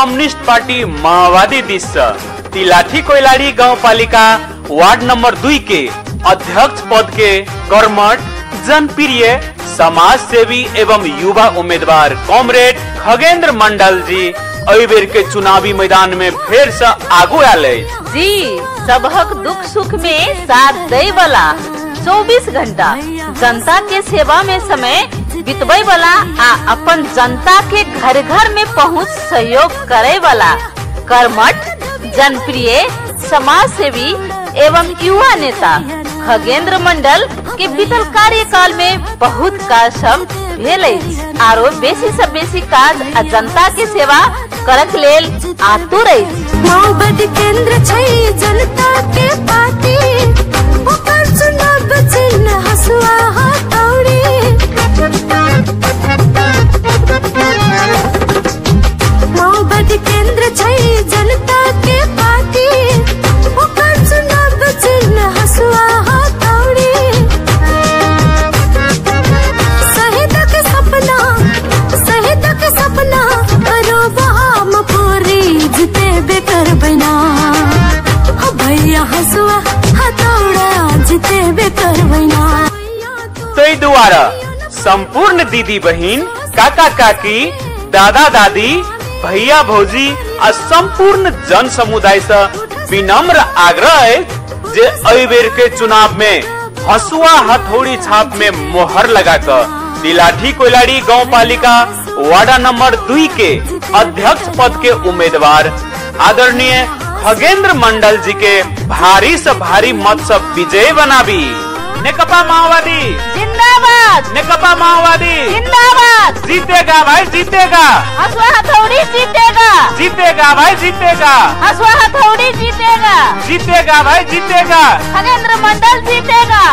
Communist party माओवादी दिश तिलाठी कोइलाड़ी गाँव पालिका वार्ड नंबर 2 के अध्यक्ष पद के कर्मठ जनप्रिय समाज सेवी एवं युवा उम्मीदवार कॉमरेड खगेंद्र मंडल जी अबेर के चुनावी मैदान में फिर से आगू आले जी। सबहक दुख सुख में साथ दे वाला 24 घंटा जनता के सेवा में समय बितवे वाला आ अपन जनता के घर घर में पहुँच सहयोग करे वाला कर्मठ जनप्रिय समाज सेवी एवं युवा नेता खगेंद्र मंडल के बीतल कार्यकाल में बहुत काज सब भेल आरो बेसी से बेसी काज जनता के सेवा करक लेल आतुर माओवादी केंद्र छै जनता के पार्टी ओकर चुनाव चिन्ह हसुआ हथौड़ी। माओवादी केंद्र छै जनता के पार्टी ओकर चुनाव चिन्ह हसुआ हथौड़ी। शहीद के सपना करो हम पूरी जीते बेकर बना भैया हसुआ हथौड़ा जीते बेकर बना। तै द्वारा संपूर्ण दीदी बहिन काका काकी दादा दादी भैया भौजी आ संपूर्ण जन समुदाय से विनम्र आग्रह है जे अबेर के चुनाव में हसुआ हथौड़ी छाप में मोहर लगाकर तिलाठी कोइलाड़ी गाँव पालिका वार्ड नंबर 2 के अध्यक्ष पद के उम्मीदवार आदरणीय खगेंद्र मंडल जी के भारी से भारी मत से विजय बनाबी। नेकपा माओवादी जिंदाबाद, नेकपा माओवादी जिंदाबाद। जीतेगा भाई जीतेगा, हसुआ हथौड़ी जीतेगा, जीतेगा भाई जीतेगा, हसुआ हथौड़ी जीतेगा, जीतेगा भाई जीतेगा, खगेंद्र मंडल जीतेगा।